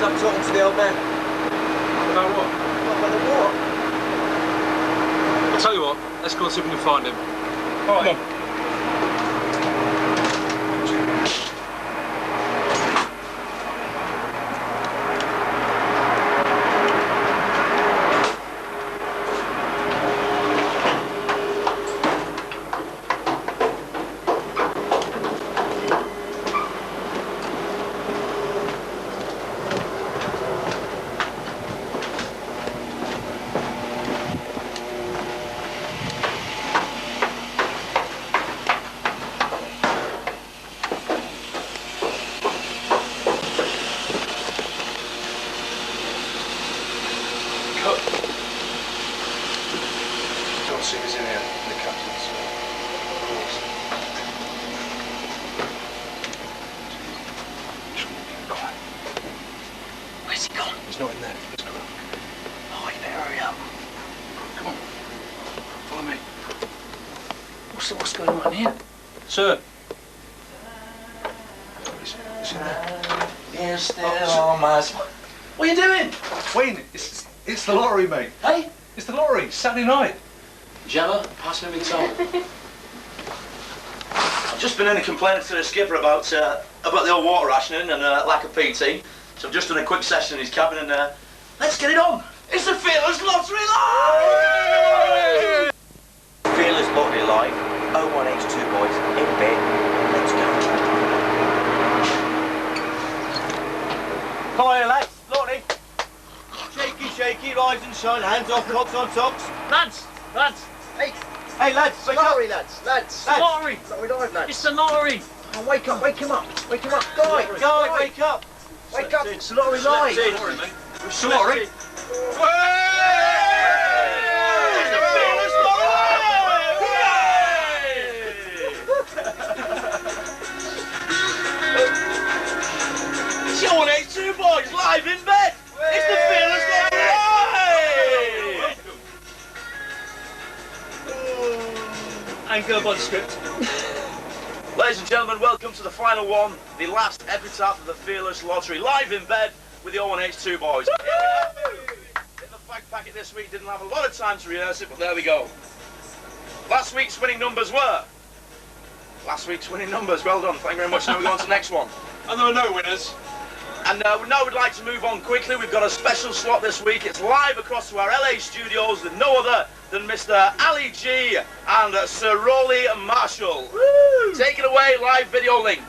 I'm talking to the old man. About what? What, about the war? I'll tell you what, let's go and see if we can find him. All right. Come on. He's not in there. Let's go. Oh, you better hurry up. Come on. Follow me. What's going on here? Sir. He's in there. You're still on my... What are you doing? Wayne, it's the lottery, mate. Hey? It's the lottery, Saturday night. Gemma, pass me my towel. I've just been in and complaining to the skipper about the old water rationing and lack of PT. So I've just done a quick session in his cabin and let's get it on. It's the Fearless Lottery Live! Fearless Lottery Live, 01H2 boys, in bed, let's go. Come on here, lads, lottery. Shaky, shaky, rise and shine, hands off, cocks on tops. Lads! Hey, Lads, it's the lottery, lads. It's the lottery! Lottery live, lads. It's the lottery! Oh, wake up, wake him up. Wake him up. Guy, wake up. wake up. It's the lottery live. Sorry, mate. Sorry. It's your 182 boys live in bed. It's the Fearless Lottery Live. And go by the script. Ladies and gentlemen, welcome to the final one, the last epitaph of the Fearless Lottery, live in bed with the 01H2 boys. In the fact packet this week, didn't have a lot of time to rehearse it, but there we go. Last week's winning numbers were... well done, thank you very much. Now we go on to the next one. And there are no winners. And now we'd like to move on quickly. We've got a special slot this week. It's live across to our LA studios with no other than Mr. Ali G and Sir Rolly Marshall. Woo! Take it away, live video link.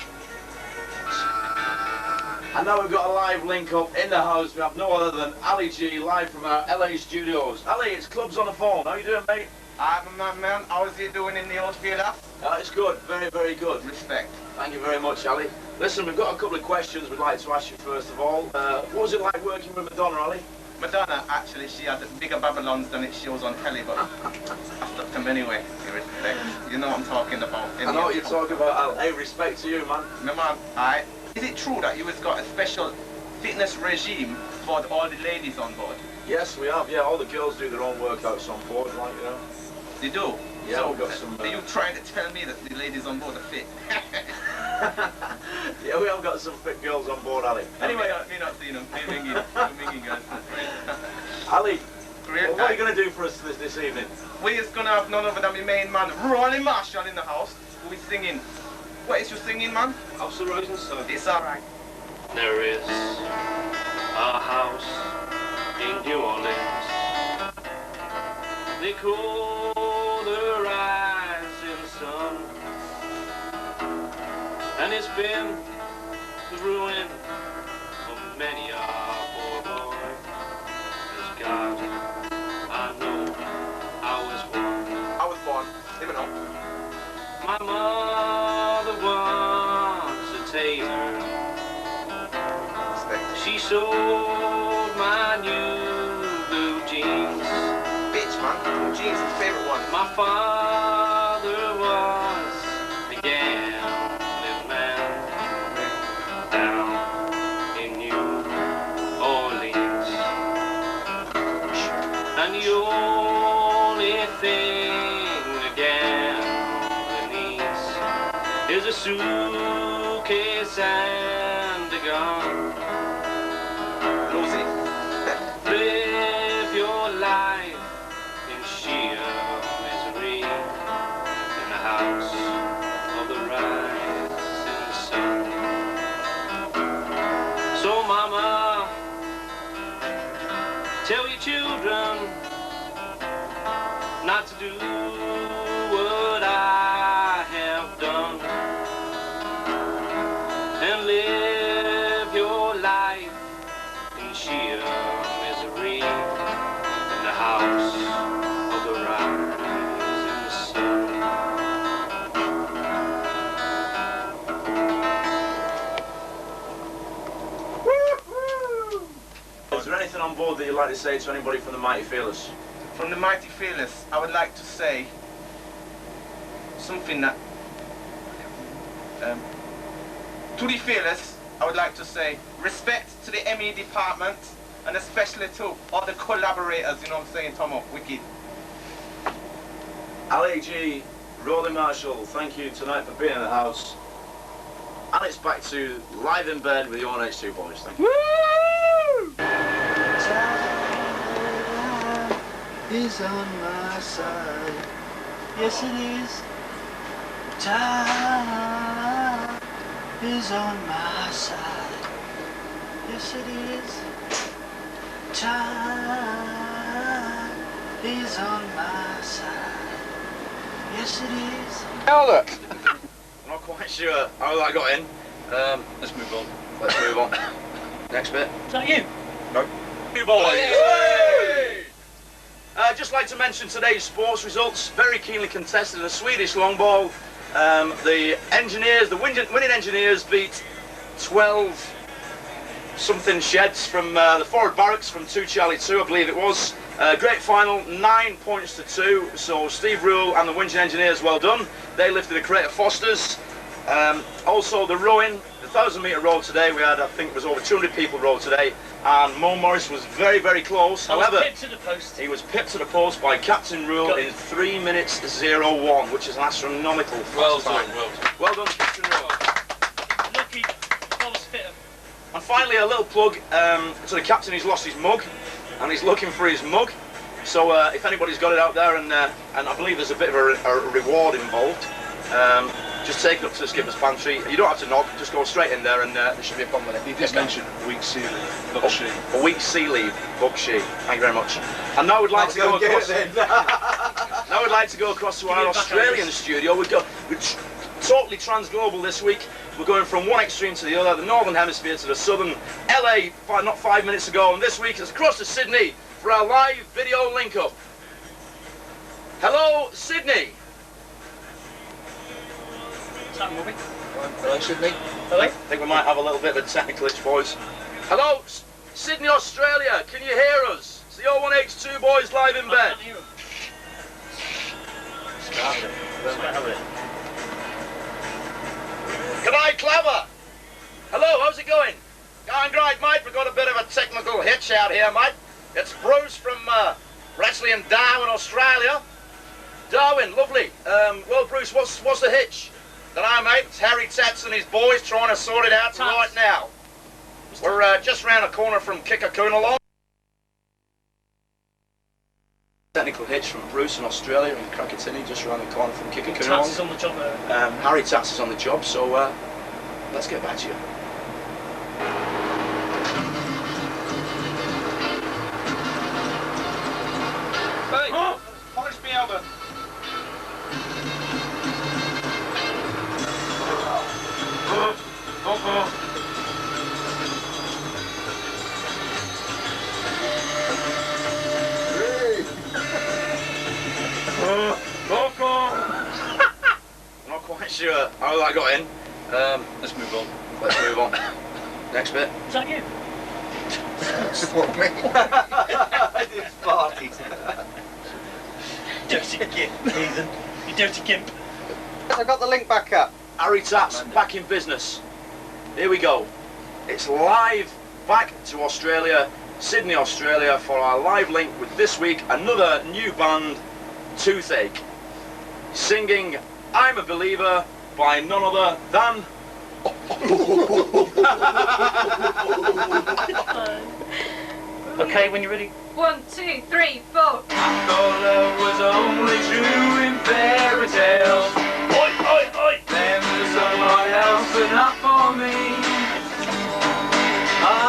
And now we've got a live link up in the house. We have no other than Ali G live from our LA studios. Ali, it's Clubs on the phone. How you doing, mate? I'm not, man. How's it doing in the old field? It's good, very, very good. Respect. Thank you very much, Ali. Listen, we've got a couple of questions we'd like to ask you first of all. What was it like working with Madonna, Ali? Madonna, actually, she had bigger Babylons than it shows on telly, but I stuck them anyway. Respect. You know what I'm talking about. I know what you're talking about, Al. Hey, respect to you, man. No, man. Alright. Is it true that you has got a special fitness regime for all the ladies on board? Yes, we have. Yeah, all the girls do their own workouts on board, like, you know. They do? Yeah, so, we've got some... Are you trying to tell me that the ladies on board are fit? Yeah, we have got some fit girls on board, Ali. Anyway, me not seeing them. Me minging girls. Ali, what are you going to do for us this evening? We're just going to have none other than my main man, Rolly Marshall, in the house, who is singing. What is you singing, man? House of Rose and Sun. It's alright. There is a house in New Orleans. They call the rising sun. And it's been the ruin of many a poor boy. As God, I know I was one. I was born. Even know. My mother was a tailor. She sold my new blue jeans. Bitch, man. Blue jeans is your favorite one. My father was a gambling man down in New Orleans. And the only thing a gambler needs is a suitcase and a gun. So mama, tell your children not to do what I have done, and live your life in sheer misery in the house of the rising sun. Is there anything on board that you'd like to say to anybody from the Mighty Fearless? From the Mighty Fearless, I would like to say something that to the Fearless, I would like to say respect to the ME department and especially to all the collaborators, you know what I'm saying, Tomo, wicked. Ali G, Rolling Marshall, thank you tonight for being in the house. And it's back to Live in Bed with the ONH2 boys. Thank you. Time is on my side. Yes, it is. Time is on my side. Yes, it is. Time is on my side. Yes, it is. I'm not quite sure how that got in. Let's move on. Let's move on. Next bit. Is that you? No. New ball. Just like to mention today's sports results. Very keenly contested in the Swedish long ball. The engineers, the winning engineers, beat 12 something sheds from the forward barracks from 2 Charlie 2, I believe it was. Great final, 9 points to 2. So Steve Rule and the Winching engineers, well done. They lifted a crate of Fosters. Also the rowing, the 1,000-metre row today, we had, I think it was over 200 people rowed today, and Mo Morris was very, very close. However, pipped to the post. He was pipped to the post by Captain Rule in 3 minutes 01, which is an astronomical fast time. Well done, Captain Rule. Lucky, false fit. And finally, a little plug to the captain. He's lost his mug, and he's looking for his mug. So if anybody's got it out there, and I believe there's a bit of a reward involved, just take it up to the skipper's pantry. You don't have to knock, just go straight in there, and there should be a problem with it. You did mention a week's sea leave, Buckshee. A week's sea leave, Buckshee. Thank you very much. And now we'd like to go across. Now we'd like to go across to our Australian studio. We're totally transglobal this week. We're going from one extreme to the other, the northern hemisphere to the southern. LA, not 5 minutes ago, and this week it's across to Sydney for our live video link-up. Hello, Sydney. Hello, Sydney. Hello. I think we might have a little bit of a technical itch, boys. Hello, Sydney, Australia. Can you hear us? It's the 01H2 boys live in bed. G'day, Clever. Hello, how's it going? Going great, mate. We've got a bit of a technical hitch out here, mate. It's Bruce from Wrestling in Darwin, Australia. Darwin, lovely. Well, Bruce, what's the hitch? Dunno, mate. It's Harry Tats and his boys trying to sort it out right now. We're just round the corner from Kikakoonalong. Technical hitch from Bruce in Australia in Krakatini, just around the corner from Kikakoonalong. Tats is on the job there. Harry Tats is on the job, so let's get back to you. Hey! Oh! Polish me over. I'm not quite sure how that got in. Let's move on. Let's move on. Next bit. Is that you? Fuck me. It's parties. Dirty gimp, heathen. You dirty gimp. I got the link back up. Harry Tats back in business. Here we go. It's live back to Australia, Sydney, Australia, for our live link with this week another new band, Toothache, singing "I'm a Believer" by none other than. Okay, when you're ready. 1, 2, 3, 4. Thought love was only true in fairy tales. Oi, oi, oi! Then for someone else, but not for me. I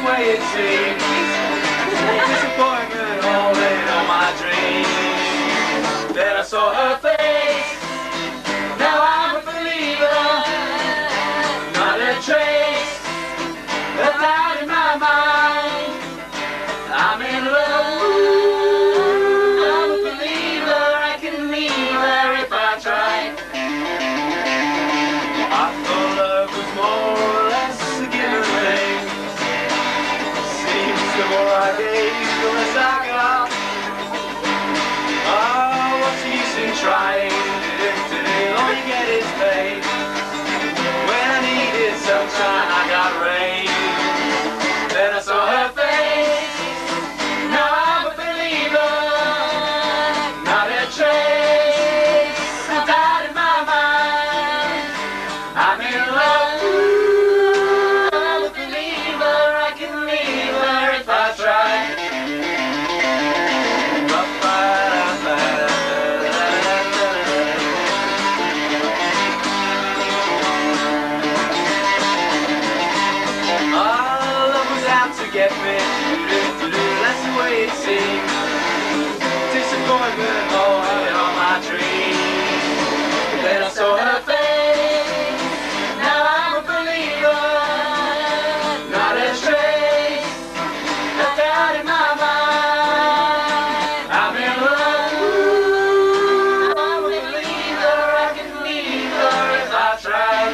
the way it seems. Disappointment holding on my dreams. Then I saw her face. Now I'm a believer. Not a trace of doubt in my mind. I'm in love. I'm a believer. I can leave her if I try. I thought love was more or less a given thing. Seems the more I gave, the less I got. Oh, what's the use in trying? All you get is pain. When I needed sunshine, I got rain. Then I saw her face. Now I'm a believer. Not a trace of doubt in my mind. I'm in love. I'm a believer. I can leave her if I try. Get me, that's the way it seems. Disappointment holding on my dreams. Then I saw her face. Now I'm a believer. Not a trace of doubt in my mind. I'm in love. I'm a believer. I can leave her if I try.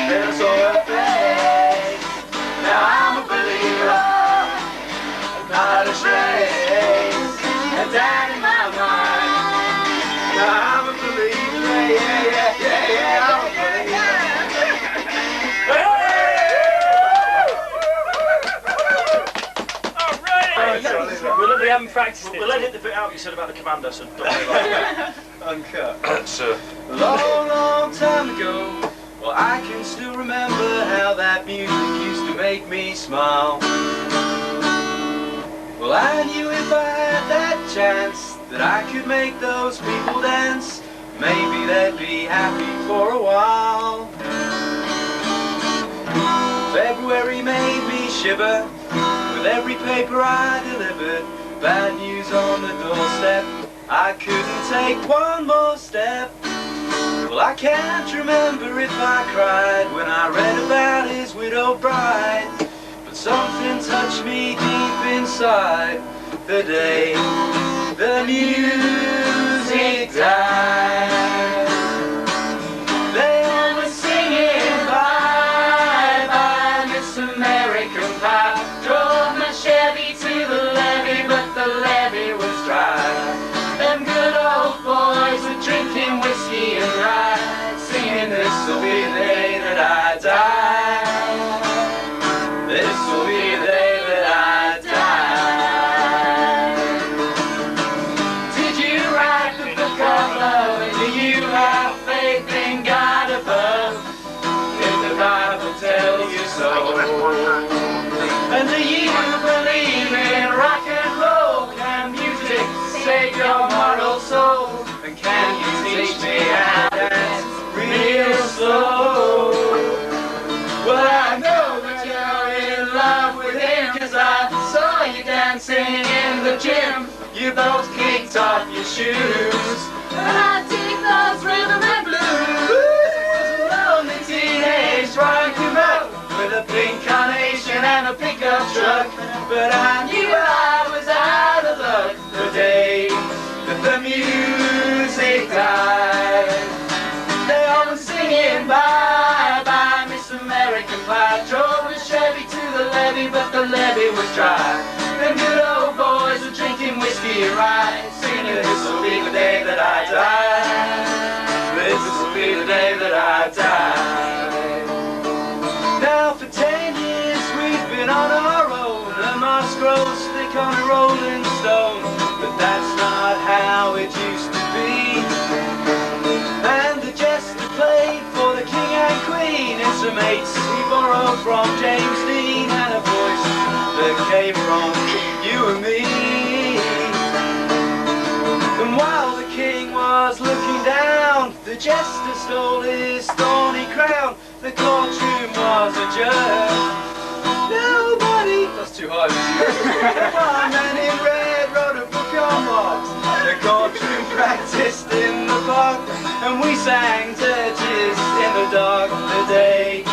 Then I saw her face. Now I'm a believer, not a trace of doubt in my mind. Now I'm a believer, yeah, I'm a believer. We haven't practiced it. We'll edit the bit out you said about the commander, so don't worry about it. Uncut. Sir. A long, long time ago, well, I can still remember how that music used to make me smile. Well, I knew if I had that chance that I could make those people dance. Maybe they'd be happy for a while. February made me shiver with every paper I delivered. Bad news on the doorstep. I couldn't take one more step. Well, I can't remember if I cried when I read about his widowed bride, but something touched me deep inside the day the music died. They all were singing bye bye, Miss American Pie. Drove my Chevy to the levee, but the levee was dry. Them good old boys were drinking whiskey and rye, singing this'll be the day that I die. This'll be the day that I die. Did you write the book of love? And do you have faith in God above? Did the Bible tell you so? And do you believe in rock and roll? Can music save your mortal soul? And can you teach me how to dance real slow? Well, I know that you're in love with him, 'cause I saw you dancing in the gym. You both kicked off your shoes, and I dig those rhythm and blues. It was a lonely teenage roundabout with a pink carnation and a pickup truck, but I knew I was out of luck the day that the music died. They all were singing bye bye, Miss American Pie. Drove a Chevy to the levee, but the levee was dry. Them good old boys were drinking whiskey and rye, singing this'll be the day that I die. This'll be the day that I die. Now for 10 years we've been on our own, and moss grows thick on a rolling stone, but that's not how it used to be. And the jester played for the king and queen, intimates he borrowed from James Dean, and a voice that came from you and me. And while the king was looking down, the jester stole his thorny crown. The courtroom was adjourned. Nobody One man in red wrote a book on walks. The courtroom practiced in the park, and we sang dirges in the dark the day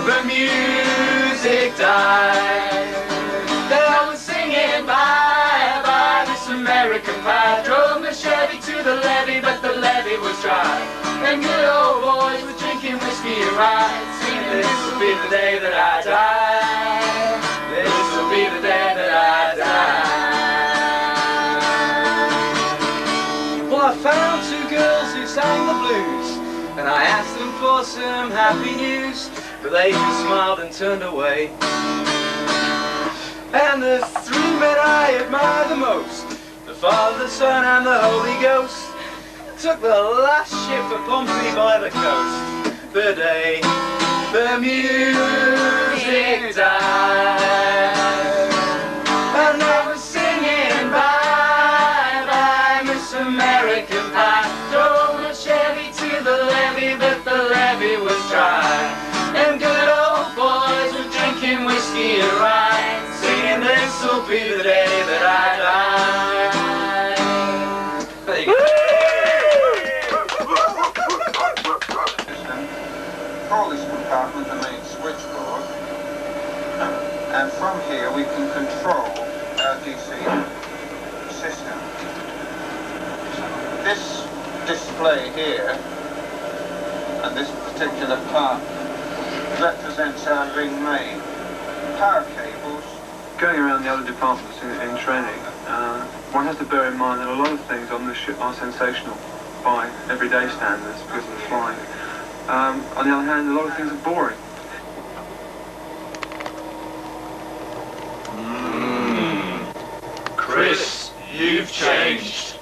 the music died. Then I was singing bye bye Miss American Pie. Drove my Chevy to the levee, but the levee was dry, and good old boys were drinking whiskey and rye, singing this will be the day that I die. This will be the day that I die. Well, I found two girls who sang the blues, and I asked them for some happy news, but they just smiled and turned away. And the three men I admire the most, the Father, the Son and the Holy Ghost, took the last ship for Pompeii by the coast, the day the music died. And I was singing bye bye Miss American Pie. Drove a Chevy to the levee, but the levee was dry, and good old boys were drinking whiskey and rye, singing this'll be the day that I die. There you go. Call this compartment the main switchboard, and from here we can control our DC system. This display here and this particular part represents our ring main. Power cables. Going around the other departments in training, one has to bear in mind that a lot of things on the ship are sensational by everyday standards because of the flying. On the other hand, a lot of things are boring. Chris, you've changed.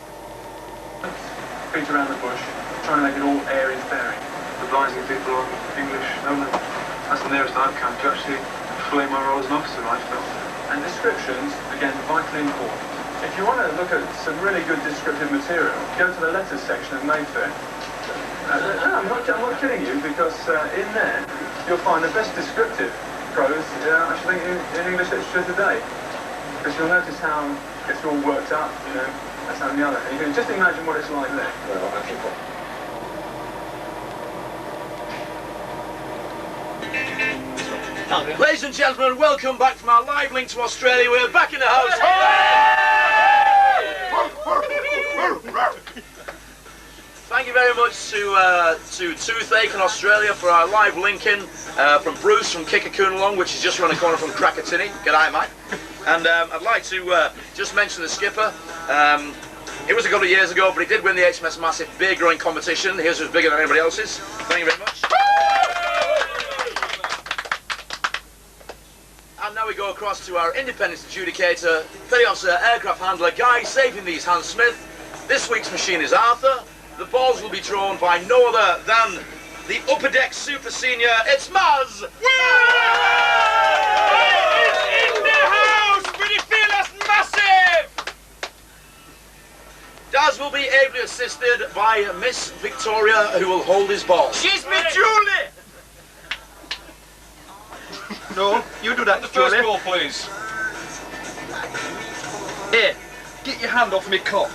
Beat around the bush, trying to make it all airy fairy. Advising people on English only. That's the nearest I've come to actually fulfilling my role as an officer, I felt. And descriptions, again, vitally important. If you want to look at some really good descriptive material, go to the letters section of Mayfair. I'm not kidding you, because in there you'll find the best descriptive prose, I should think, in English literature today. Because you'll notice how it's all worked up, you know, that's on the other. And you can just imagine what it's like there. Ladies and gentlemen, welcome back from our live link to Australia. We're back in the house. Thank you very much to Toothache in Australia for our live link-in, from Bruce from Kickacoonalong, which is just around the corner from Krakatini. G'day, mate. And I'd like to just mention the skipper. It was a couple of years ago, but he did win the HMS Massive beer growing competition. His was bigger than anybody else's. Thank you very much. And now we go across to our independence adjudicator, Petty Officer Aircraft Handler Guy, saving these Hans Smith. This week's machine is Arthur. The balls will be drawn by no other than the Upper Deck Super Senior. It's Maz! In the house for the Fearless Massive! Daz will be ably assisted by Miss Victoria, who will hold his ball. She's me Julie! No, you do that, The first ball, please. Here, get your hand off me cock.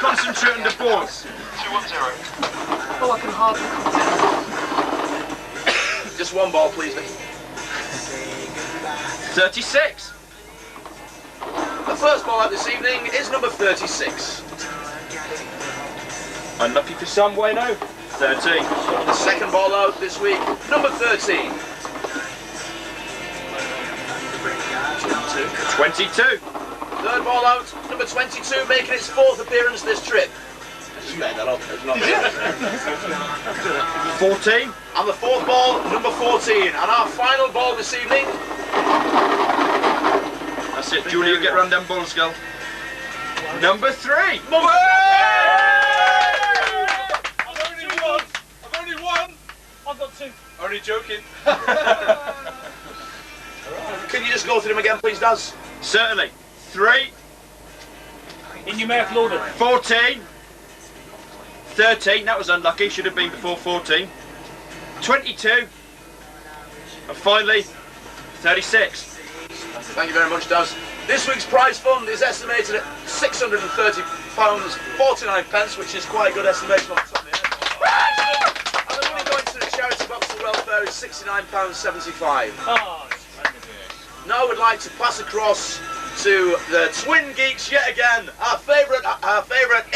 Concentrate on the balls. 210. Oh, I can hardly concentrate. Just one ball, please, Vic. 36. The first ball out this evening is number 36. Unlucky for some way now. 13. The second ball out this week, number 13. 22. Third ball out, number 22, making its fourth appearance this trip. I just made that up. It's not 14. And the fourth ball, number 14. And our final ball this evening. That's it, Julie, you get round them balls, girl. Number 3. Number I've only one. I've got two. Only joking. Can you just go through them again, please, Daz? Certainly. 3. In your mouth, loaded. 14. 13, that was unlucky, should have been before 14. 22. And finally, 36. Thank you very much, Daz. This week's prize fund is estimated at £630.49, which is quite a good estimation on the top of the head. And the money going to the charity box for welfare is £69.75. Oh, Now I would like to pass across to the Twin Geeks yet again, our favourite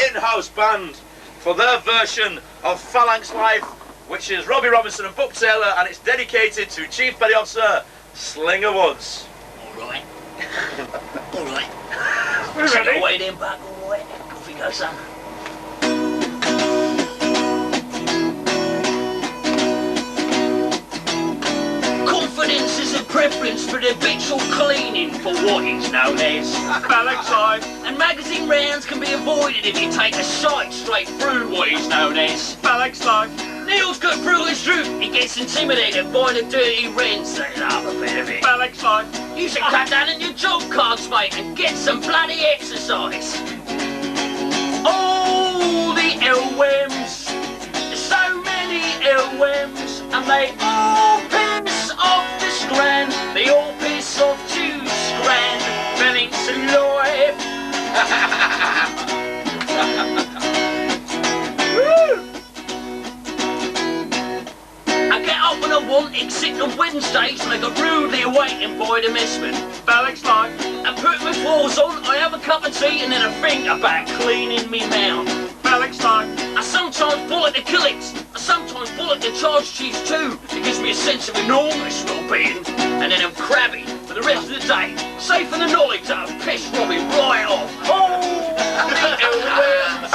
in-house band, for their version of Phalanx Life, which is Robbie Robinson and Buck Taylor, and it's dedicated to Chief Petty Officer Slinger Woods. Alright. Alright. we're ready. Away then back, alright. Off you go, son. Confidence is a preference for the habitual cleaning for what is known as Phalanx Life. and magazine rounds can be avoided if you take a sight straight through what is known as Phalanx Life. Neil's got through his route. He gets intimidated by the dirty rents. They love a bit of it. Phalanx Life. You should cut down on your job cards, mate, and get some bloody exercise. All the LWMs, so many LWMs, and they all piss off the strand. They all piss off to strand. Phalanx Life. I get up when I want, except on Wednesdays when I got rudely awaited by the messman. Phalanx Life. I put my clothes on, I have a cup of tea, and then I think about cleaning me mouth. Phalanx Life. I sometimes pull at the killings, I sometimes pull at the charge cheese too. It gives me a sense of enormous well-being, and then I'm crabby for the rest of the day, safe in the knowledge that I've pissed Robbie right off. Oh, the LWMs,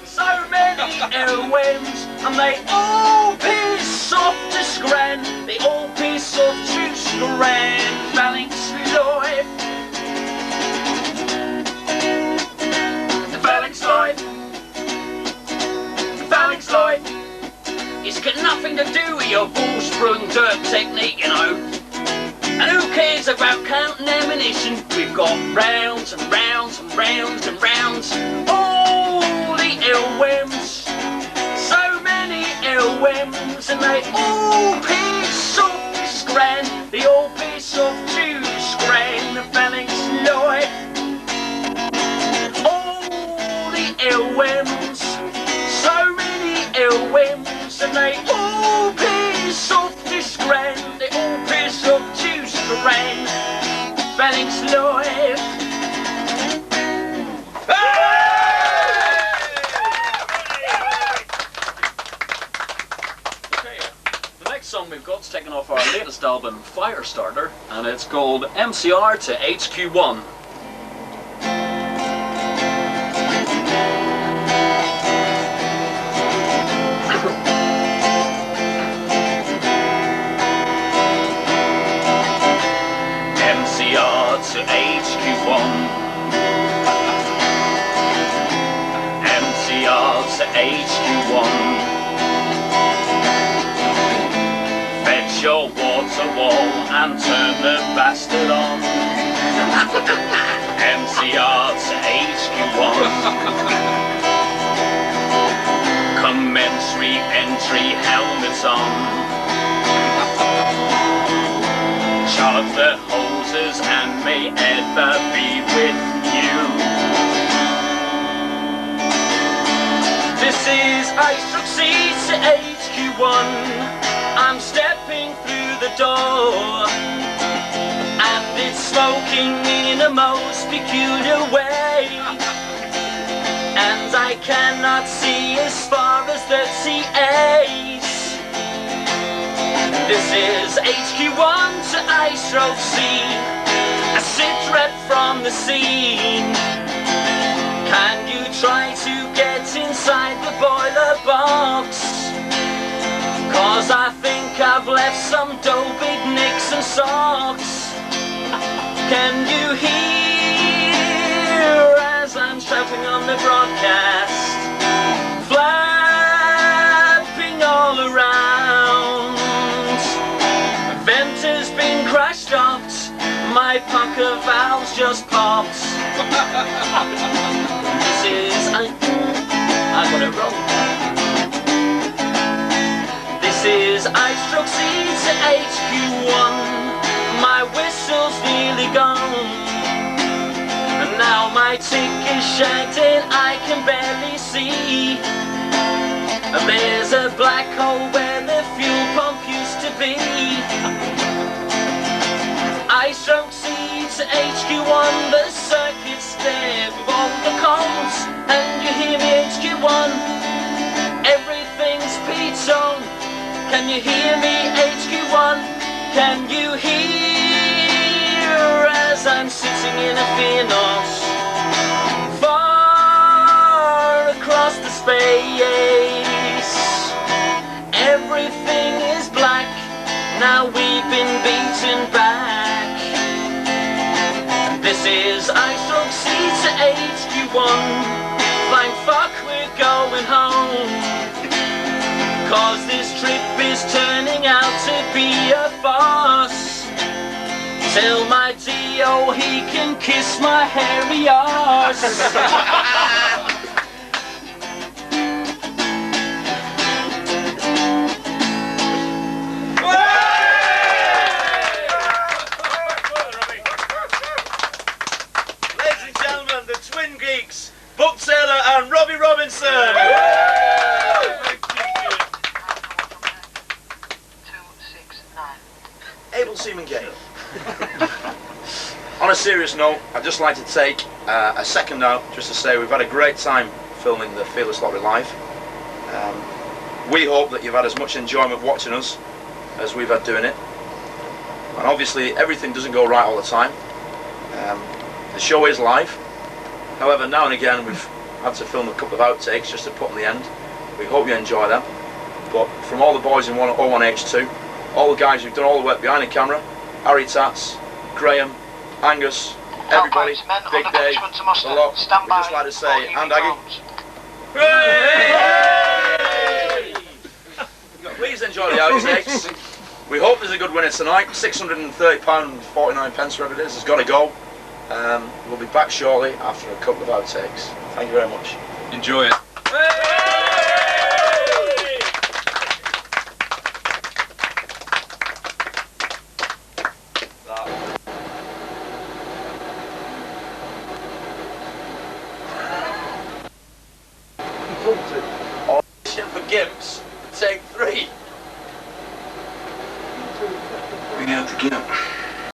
so many LWMs, and they all piss off to scran. They all piss off to scran. Phalanx Life. Phalanx Life. Phalanx Life. It's got nothing to do with your bull-sprung dirt technique, you know. And who cares about counting ammunition? We've got rounds and rounds and rounds and rounds. All the LWMs, so many LWMs, and they all piss off to scran. They all piss off to scran. The Phalanx Life. All the LWMs, so many LWMs, and they all piss off to scran. They all piss off to scran. Phalanx Life. Okay, the next song we've got is taken off our latest album, Firestarter, and it's called MCR to HQ1. MCR to HQ1. MCR to HQ1. Fetch your water wall and turn the bastard on. MCR to HQ1. Commence re-entry, helmets on. Charge the hoses and may ever be with you. This is I-C to HQ1. I'm stepping through the door, and it's smoking in a most peculiar way, and I cannot see as far as the CAs. This is HQ1 to I-C. A sit-rep from the scene. Can you try to get inside the boiler box? Cause I think I've left some dough, big nicks and socks. Can you hear as I'm shouting on the broadcast? Flapping all around. Vent has been crashed off. My pucker valves just popped. This is I got it wrong. This is I-C to HQ1. my whistle's nearly gone, and now my ticket's shagged and I can barely see. And there's a black hole where the fuel pump used to be. I stroke C to HQ1, the circuit's there with all the comms, and you hear me HQ1, everything's P-tone. Can you hear me HQ1? Can you hear as I'm sitting in a Phoenix far across the space? Everything is black, now we've been beaten back. This is I-stroke C to HQ1, thank fuck we're going home, 'cause this trip is turning out to be a farce. Tell my D.O. he can kiss my hairy arse. Ladies and gentlemen, the twin geeks, Buck Taylor and Robbie Robinson. Able Seaman Gale. On a serious note, I'd just like to take a second now just to say we've had a great time filming the Fearless Lottery live. We hope that you've had as much enjoyment watching us as we've had doing it. And obviously everything doesn't go right all the time. The show is live. However, now and again we've had to film a couple of outtakes just to put on the end. We hope you enjoy them. But from all the boys in 01H2, all the guys who've done all the work behind the camera, Harry Tats, Graham, Angus, everybody, Big Dave, a lot, we'd just like to say, and Aggie, hooray! Please enjoy the outtakes. We hope there's a good winner tonight. £630.49, whatever it is, has got to go. We'll be back shortly after a couple of outtakes. Thank you very much. Enjoy it. Audition for Gimps, take 3. Bring out the gimp.